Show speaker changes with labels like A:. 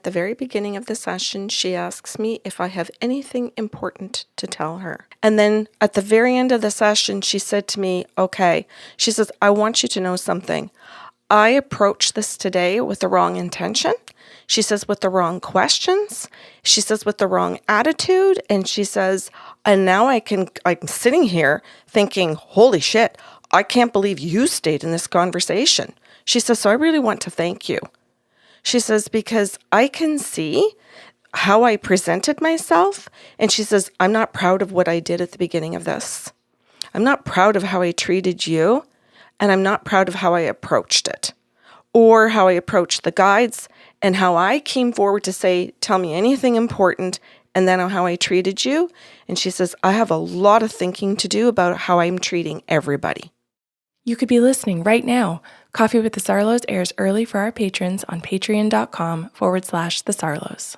A: At the very beginning of the session, she asks me if I have anything important to tell her. And then at the very end of the session, she said to me, okay, she says, I want you to know something. I approached this today with the wrong intention. She says, with the wrong questions. She says, with the wrong attitude. And she says, and now I'm sitting here thinking, holy shit, I can't believe you stayed in this conversation. She says, so I really want to thank you. She says, because I can see how I presented myself. And she says, I'm not proud of what I did at the beginning of this. I'm not proud of how I treated you. And I'm not proud of how I approached it or how I approached the guides and how I came forward to say, tell me anything important. And then how I treated you. And she says, I have a lot of thinking to do about how I'm treating everybody.
B: You could be listening right now. Coffee with the Sarlos airs early for our patrons on patreon.com/the Sarlos.